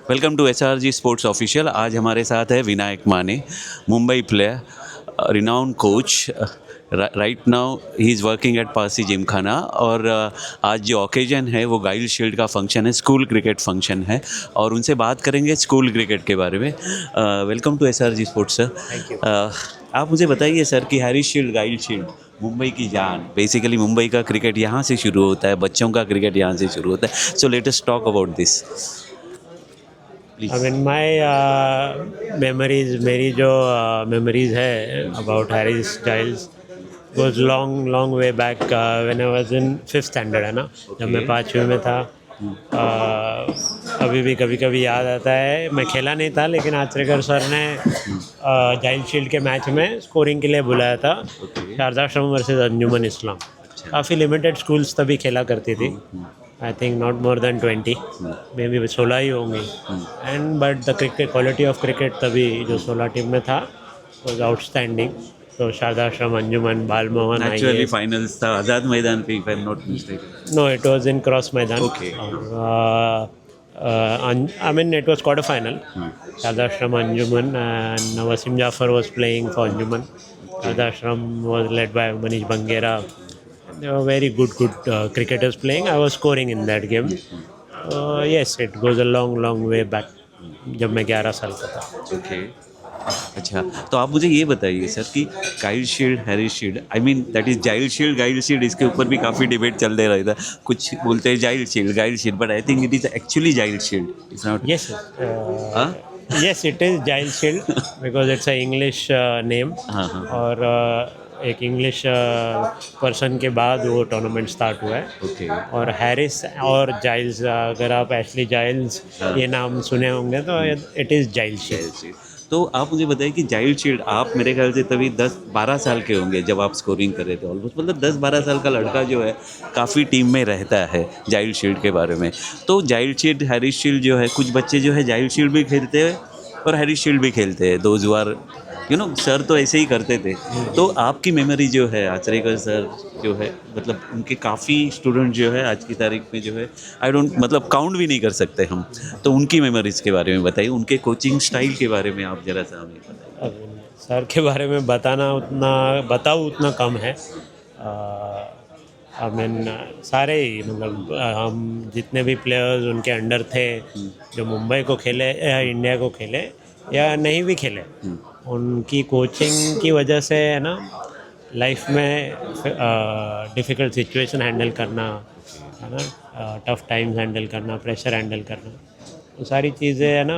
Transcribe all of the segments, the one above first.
Welcome to SRG sports official. आज हमारे साथ है Vinayak Mane, Mumbai player, renowned coach. Right now he is working at Parsi Gymkhana. और आज जो ओकेजन है वो गाइल शील्ड का फंक्शन है, स्कूल क्रिकेट फंक्शन है, और उनसे बात करेंगे स्कूल क्रिकेट के बारे में। Welcome to SRG sports sir. Thank you. आप मुझे बताइए सर कि हैरी शील्ड, गाइल शील्ड, मुंबई की जान, बेसिकली मुंबई का क्रिकेट यहाँ से शुरू होता है, बच्चों का क्रिकेट यहाँ से शुरू होता है। So let us talk about this. I mean, my memories, मेरी जो memories है about Harry Styles goes long way back when I was in 5th standard, है ना। जब मैं 5वीं में था। अभी भी कभी कभी याद आता है। मैं खेला नहीं था, लेकिन आचरेकर सर ने जाइल शील्ड के मैच में स्कोरिंग के लिए बुलाया था। शारदा आश्रम वर्सेस अंजुमन इस्लाम। काफ़ी लिमिटेड स्कूल्स तभी खेला करती थी। I think not more than 20, may be 16 ही होंगी। And but the cricket, quality of cricket तभी जो 16 टीम में था वॉज आउटस्टैंडिंग। तो शारदा आश्रम, अंजुमन, बालमोहन, एक्चुअली फाइनल्स था आज़ाद मैदान पे, if I am not mistaken. No, it was in Cross Maidan. Okay. I mean, it was quarter final. Shada Ashram, Anjuman, and Wasim Jafar was playing for Anjuman. Shada Ashram was led by Manish Bangera. They were very good cricketers playing. I was scoring in that game. Yes, it goes a long way back. जब मैं 11 साल का था। Okay, अच्छा, तो आप मुझे ये बताइए सर कि गाइल shield, Harry shield, I mean that is जाइल शील्ड, गाइल शील्ड, इसके ऊपर भी काफ़ी डिबेट चलते रहता है। कुछ बोलते हैं जाइल शील्ड, गाइल shield, but I think it is actually जाइल shield, it's not. Yes, yes, it is Giles Shield because it's a English name. हाँ। और एक इंग्लिश पर्सन के बाद वो टूर्नामेंट स्टार्ट हुआ है। ओके। और हैरिस और जाइल्स, अगर आप एशली जाइल्स ये नाम सुने होंगे तो इट इज़ जाइल्स शील्ड। तो आप मुझे बताइए कि जाइल शील्ड, आप मेरे ख्याल से तभी 10-12 साल के होंगे जब आप स्कोरिंग कर रहे थे ऑलमोस्ट, मतलब 10-12 साल का लड़का जो है काफ़ी टीम में रहता है जाइल शील्ड के बारे में। तो जाइल शील्ड, हैरी शील्ड जो है, कुछ बच्चे जो है जाइल शील्ड भी खेलते हैं और हैरी शील्ड भी खेलते हैं। दोज आर सर तो ऐसे ही करते थे। तो आपकी मेमोरी जो है, आचरेकर सर जो है, मतलब उनके काफ़ी स्टूडेंट जो है आज की तारीख में जो है, आई डोंट, मतलब काउंट भी नहीं कर सकते हम। तो उनकी मेमोरीज़ के बारे में बताइए, उनके कोचिंग स्टाइल के बारे में आप ज़रा सा हमें बताइए। अब सर के बारे में बताऊँ उतना कम है। आई मीन सारे ही, मतलब हम जितने भी प्लेयर्स उनके अंडर थे जो मुंबई को खेले या इंडिया को खेले या नहीं भी खेले, उनकी कोचिंग की वजह से है ना, लाइफ में डिफ़िकल्ट सिचुएशन हैंडल करना, है ना, टफ टाइम्स हैंडल करना, प्रेशर हैंडल करना, वो सारी चीज़ें है ना,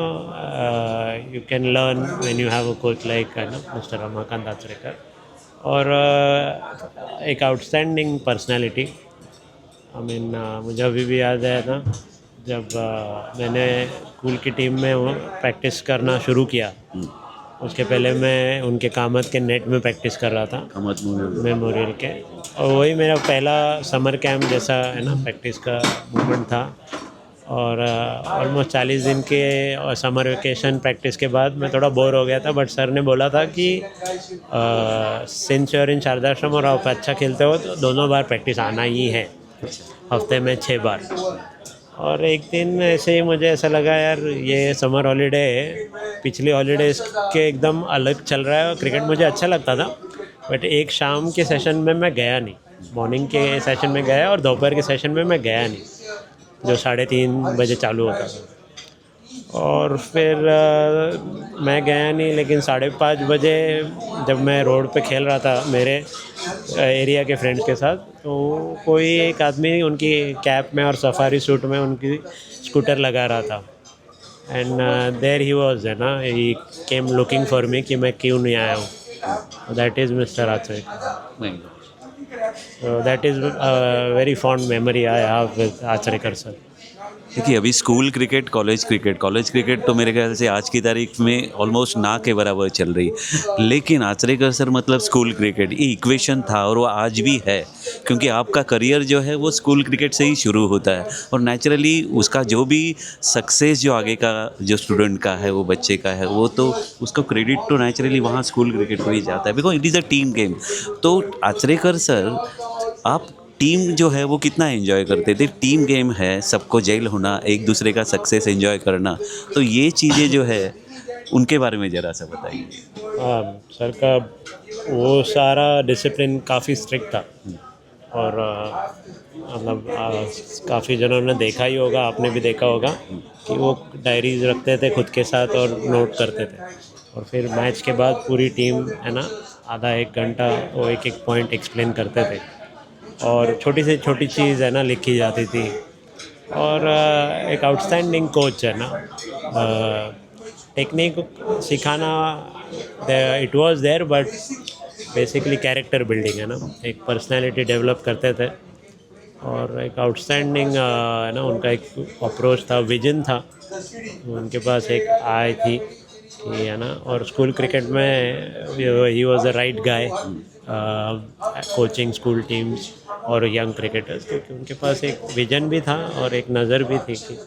you can learn when you have a coach like, है ना, मिस्टर रमाकांत आचरेकर। और एक आउटस्टैंडिंग पर्सनैलिटी। आई मीन मुझे अभी भी याद है ना, जब मैंने स्कूल की टीम में प्रैक्टिस करना शुरू किया, उसके पहले मैं उनके कामत के नेट में प्रैक्टिस कर रहा था, कामत मेमोरियल के। और वही मेरा पहला समर कैंप जैसा, है ना, प्रैक्टिस का मूवमेंट था। और ऑलमोस्ट 40 दिन के समर वेकेशन प्रैक्टिस के बाद मैं थोड़ा बोर हो गया था, बट सर ने बोला था कि सिंस यूर इन शारदाश्रम और आप अच्छा खेलते हो तो दोनों बार प्रैक्टिस आना ही है, हफ्ते में 6 बार। और एक दिन ऐसे ही मुझे ऐसा लगा, यार ये समर हॉलीडे पिछली हॉलीडेज़ के एकदम अलग चल रहा है और क्रिकेट मुझे अच्छा लगता था, बट एक शाम के सेशन में मैं गया नहीं। मॉर्निंग के सेशन में गया और दोपहर के सेशन में मैं गया नहीं, जो 3:30 बजे चालू होता था। और फिर मैं गया नहीं, लेकिन 5:30 बजे जब मैं रोड पे खेल रहा था मेरे एरिया के फ्रेंड्स के साथ, तो कोई एक आदमी उनकी कैप में और सफारी सूट में उनकी स्कूटर लगा रहा था। एंड देयर ही वाज, है ना, ही केम लुकिंग फॉर मी कि मैं क्यों नहीं आया हूँ। That is mister Achrekar. So that is a very fond memory I have with Achrekar sir. देखिए, अभी स्कूल क्रिकेट, कॉलेज क्रिकेट तो मेरे ख्याल से आज की तारीख में ऑलमोस्ट ना के बराबर चल रही है, लेकिन आचरेकर सर मतलब स्कूल क्रिकेट, ये इक्वेशन था और वो आज भी है, क्योंकि आपका करियर जो है वो स्कूल क्रिकेट से ही शुरू होता है और नेचुरली उसका जो भी सक्सेस जो आगे का जो स्टूडेंट का है, वो बच्चे का है, वो तो उसको क्रेडिट तो नेचुरली वहाँ स्कूल क्रिकेट को ही जाता है, because it is a team game. तो आचरेकर सर, आप टीम जो है वो कितना एंजॉय करते थे। टीम गेम है, सबको जेल होना, एक दूसरे का सक्सेस एंजॉय करना, तो ये चीज़ें जो है उनके बारे में ज़रा सा बताइए। हाँ, सर का वो सारा डिसिप्लिन काफ़ी स्ट्रिक्ट था। और मतलब काफ़ी जनों ने देखा ही होगा, आपने भी देखा होगा कि वो डायरीज रखते थे खुद के साथ और नोट करते थे। और फिर मैच के बाद पूरी टीम है ना आधा एक घंटा वो एक एक पॉइंट एक्सप्लेन करते थे और छोटी से छोटी चीज़ है ना लिखी जाती थी। और एक आउटस्टैंडिंग कोच है ना, टेक्निक सिखाना it was there, but basically character building है ना, एक पर्सनालिटी डेवलप करते थे। और एक आउटस्टैंडिंग है ना उनका एक अप्रोच था, विजन था, उनके पास एक आय थी कि है ना। और स्कूल क्रिकेट में he was the right guy coaching school teams और यंग क्रिकेटर्स, क्योंकि उनके पास एक विजन भी था और एक नज़र भी थी कि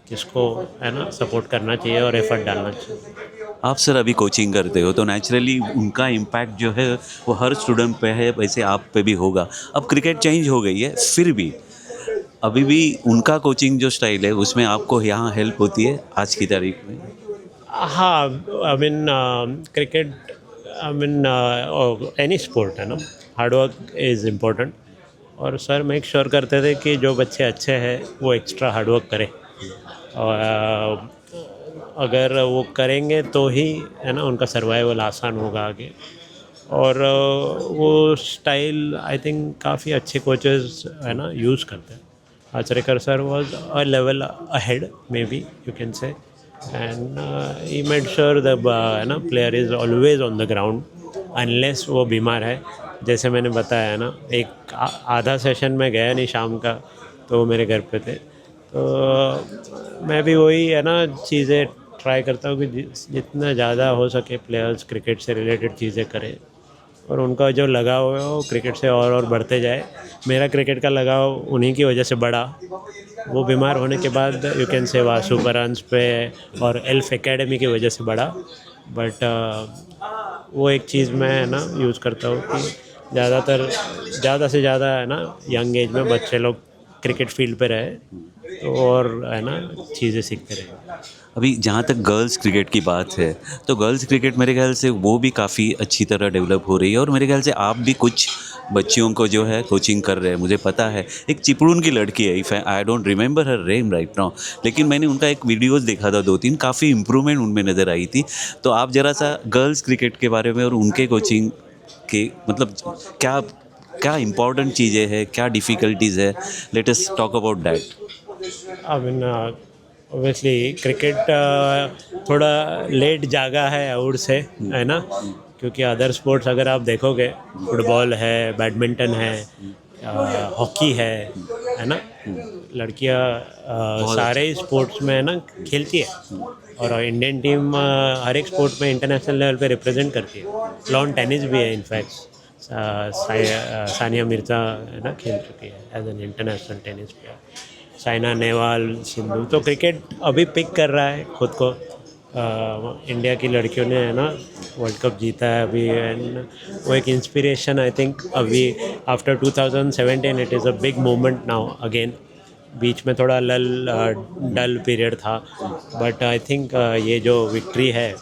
किसको है ना सपोर्ट करना चाहिए और एफर्ट डालना चाहिए। आप सर अभी कोचिंग करते हो तो नेचुरली उनका इम्पैक्ट जो है वो हर स्टूडेंट पे है, वैसे आप पे भी होगा। अब क्रिकेट चेंज हो गई है, फिर भी अभी भी उनका कोचिंग जो स्टाइल है उसमें आपको यहाँ हेल्प होती है आज की तारीख में? हाँ, I mean cricket, I mean any sport है ना, हार्डवर्क इज़ इम्पोर्टेंट। और सर मेक श्योर करते थे कि जो बच्चे अच्छे हैं वो एक्स्ट्रा हार्डवर्क करें। और अगर वो करेंगे तो ही है ना उनका सर्वाइवल आसान होगा आगे। और वो स्टाइल आई थिंक काफ़ी अच्छे कोचेस है ना यूज़ करते हैं। Achrekar sir was a level ahead may be you can say, and he made sure the है ना player is always on the ground unless वो बीमार है। जैसे मैंने बताया है ना, एक आधा सेशन में गया नहीं शाम का, तो वो मेरे घर पे थे। तो मैं भी वही है ना चीज़ें ट्राई करता हूँ कि जितना ज़्यादा हो सके प्लेयर्स क्रिकेट से रिलेटेड चीज़ें करें और उनका जो लगाव है वो क्रिकेट से और बढ़ते जाए। मेरा क्रिकेट का लगाव उन्हीं की वजह से बढ़ा। वो बीमार होने के बाद यू कैन से वासु परंस पे और एल्फ एकेडमी की वजह से बढ़ा। बट वो एक चीज़ मैं है ना यूज़ करता हूँ कि ज़्यादा से ज़्यादा है ना यंग एज में बच्चे लोग क्रिकेट फील्ड पे रहे तो और है ना चीज़ें सीखते रहे। अभी जहाँ तक गर्ल्स क्रिकेट की बात है तो गर्ल्स क्रिकेट मेरे ख्याल से वो भी काफ़ी अच्छी तरह डेवलप हो रही है और मेरे ख्याल से आप भी कुछ बच्चियों को जो है कोचिंग कर रहे हैं। मुझे पता है एक चिपळूण की लड़की है, if I don't remember her name right now, लेकिन मैंने उनका एक वीडियोस देखा था 2-3, काफ़ी इम्प्रूवमेंट उनमें नज़र आई थी। तो आप ज़रा सा गर्ल्स क्रिकेट के बारे में और उनके कोचिंग के मतलब क्या क्या इम्पोर्टेंट चीज़ें हैं, क्या डिफ़िकल्टीज़ है, let us talk about that. I mean obviously cricket थोड़ा लेट जागा है आउट से है ना, क्योंकि अदर स्पोर्ट्स अगर आप देखोगे फुटबॉल है, बैडमिंटन है, हॉकी है ना, लड़कियां सारे ही स्पोर्ट्स में है ना खेलती है। और इंडियन टीम हर एक स्पोर्ट में इंटरनेशनल लेवल पे रिप्रेजेंट करती है। लॉन टेनिस भी है इनफैक्ट, सानिया मिर्ज़ा है ना खेल चुकी है as an international tennis player, Saina Nehwal, Sindhu. तो क्रिकेट अभी पिक कर रहा है खुद को। इंडिया की लड़कियों ने है ना वर्ल्ड कप जीता है अभी, एंड वो एक इंस्पिरेशन आई थिंक अभी after 2017 it is a big movement now again. बीच में थोड़ा डल पीरियड था, बट आई थिंक ये जो विक्ट्री है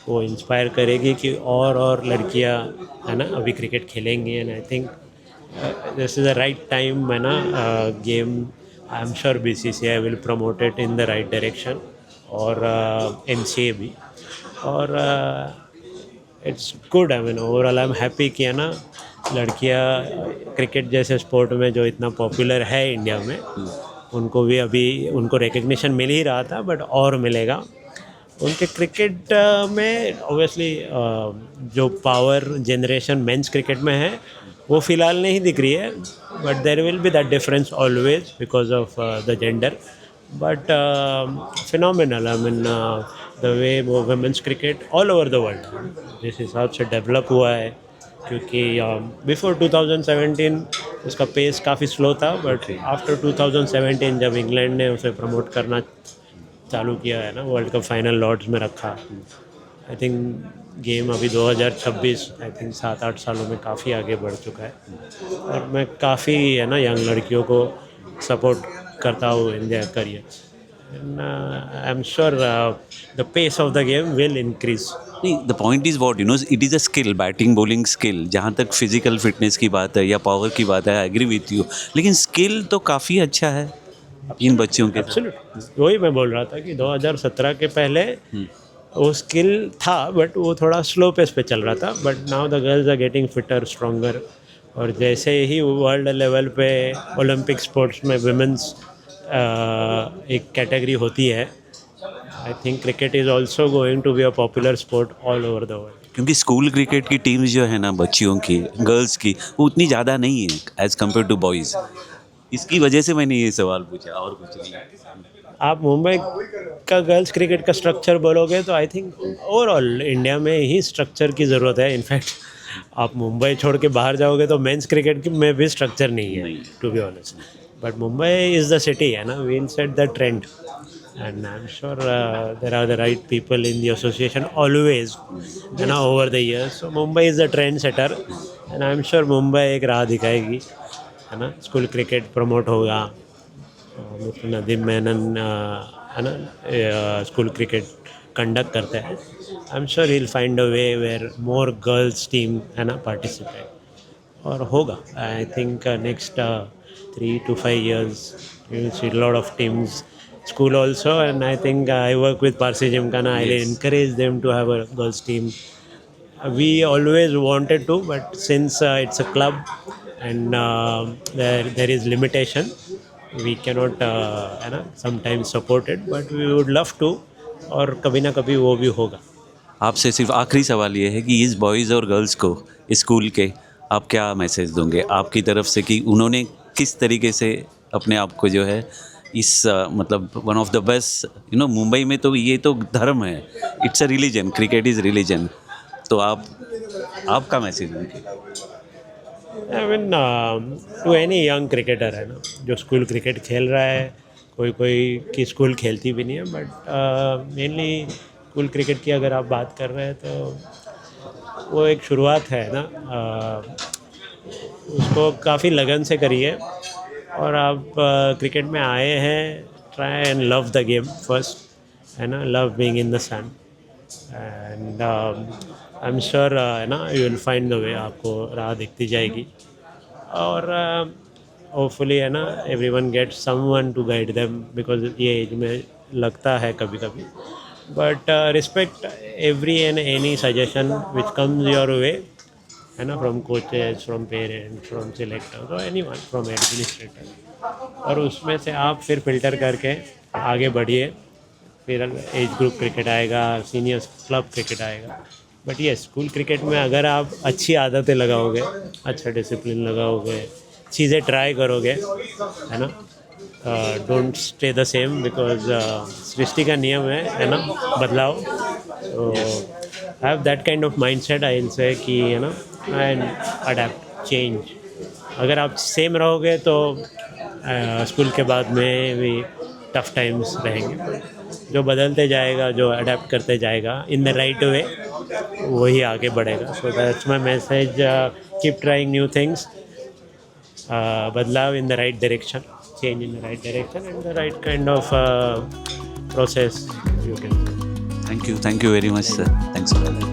वो इंस्पायर करेगी कि और लड़कियां है ना अभी क्रिकेट खेलेंगी। And I think this is the right time है ना game. I am sure BCCI will promote it in the right direction और MCA भी। और it's good, I mean overall I am happy कि है ना लड़कियां क्रिकेट जैसे स्पोर्ट में जो इतना पॉपुलर है इंडिया में, उनको भी अभी उनको रिकग्निशन मिल ही रहा था बट और मिलेगा। उनके क्रिकेट में ऑब्वियसली जो पावर जनरेशन मेंस क्रिकेट में है वो फ़िलहाल नहीं दिख रही है, but there will be that difference always because of the gender. But phenomenal, I mean the way वो women's cricket all over the world जिस हिसाब से डेवलप हुआ है, क्योंकि बिफोर 2017 उसका पेस काफ़ी स्लो था, बट आफ्टर 2017 जब इंग्लैंड ने उसे प्रमोट करना चालू किया है ना, वर्ल्ड कप फाइनल लॉर्ड्स में रखा, आई थिंक गेम अभी 2026 आई थिंक 7-8 सालों में काफ़ी आगे बढ़ चुका है, और मैं काफ़ी है ना यंग लड़कियों को सपोर्ट करता हूँ in their career, and I am sure the pace of the game will increase. नहीं, the point is what it is a skill, batting bowling skill. जहाँ तक फिजिकल फिटनेस की बात है या पावर की बात है, आई एग्री विथ यू, लेकिन स्किल तो काफ़ी अच्छा है इन बच्चियों के. एब्सोल्युटली, वही मैं बोल रहा था कि 2017 के पहले वो स्किल था, बट वो थोड़ा स्लो पेस पे चल रहा था. But now the girls are getting fitter, stronger, और जैसे ही वर्ल्ड लेवल पे ओलंपिक स्पोर्ट्स में विमेंस एक कैटेगरी होती है, I think cricket is also going to be a popular sport all over the world. क्योंकि स्कूल क्रिकेट की टीम्स जो है ना बच्चियों की, गर्ल्स की, वो उतनी ज़्यादा नहीं है एज़ कम्पेयर टू बॉयज़. इसकी वजह से मैंने ये सवाल पूछा, और कुछ नहीं. आप मुंबई का गर्ल्स क्रिकेट का स्ट्रक्चर बोलोगे तो आई थिंक ओवरऑल इंडिया में ही स्ट्रक्चर की ज़रूरत है. इनफैक्ट आप मुंबई छोड़ के बाहर जाओगे तो मेंस क्रिकेट में भी स्ट्रक्चर नहीं है, to be honest. But Mumbai is the city, है ना, we'll set the trend, and I'm sure there are the right people in the association always, you know, over the years. So Mumbai is the trend setter, and I'm sure Mumbai एक राह दिखाएगी, है ना. School cricket promote होगा, mister Nadeem Menon है ना school cricket conduct करते हैं. I am sure he will find a way where more girls team है ना पार्टिसिपेट, और होगा. I think next 3 to 5 years you will see a lot of teams school also, and I think I work with Parsi Gymkhana. I will encourage them to have a girls team. We always wanted to, but since it's a club and there is limitation, we cannot है ना sometimes support it, but we would love to, और कभी ना कभी वो भी होगा. आपसे सिर्फ आखिरी सवाल ये है कि इस बॉयज़ और गर्ल्स को स्कूल के आप क्या मैसेज दोगे आपकी तरफ से, कि उन्होंने किस तरीके से अपने आप को जो है इस मतलब one of the best Mumbai में तो ये तो धर्म है, it's a religion, cricket is religion. तो आपका मैसेज देंगे. I mean to any young cricketer, है ना, जो स्कूल क्रिकेट खेल रहा है, कोई की स्कूल खेलती भी नहीं है, बट मेनली स्कूल क्रिकेट की अगर आप बात कर रहे हैं तो वो एक शुरुआत है ना. उसको काफ़ी लगन से करिए, और आप क्रिकेट में आए हैं, try and love the game first, है ना, love being in the sun, and I am sure है ना you will find the way, आपको राह दिखती जाएगी. और होपफुली है ना everyone gets someone to guide them, because ये एज में लगता है कभी कभी. But respect every and any suggestion which comes your way, है ना, from coaches, from parents, from selectors, और एनीवन, फ्रॉम एडमिनिस्ट्रेटर, और उसमें से आप फिर फिल्टर करके आगे बढ़िए. फिर एज ग्रुप क्रिकेट आएगा, सीनियर क्लब क्रिकेट आएगा. बट ये स्कूल क्रिकेट में अगर आप अच्छी आदतें लगाओगे, अच्छा डिसिप्लिन लगाओगे, चीज़ें ट्राई करोगे, है ना, don't stay the same, because सृष्टि का नियम है ना, बदलाव. तो have that kind of mindset, I will say कि है ना, एंड अडेप्ट, चेंज. अगर आप सेम रहोगे तो स्कूल के बाद में भी टफ टाइम्स रहेंगे. जो बदलते जाएगा, जो अडेप्ट करते जाएगा इन द राइट वे, वही आगे बढ़ेगा. So that's my message. Keep trying new things, बदलाव in the right direction, change in the right direction, and the right kind of process you can do. Thank you very much, sir. Thanks for that.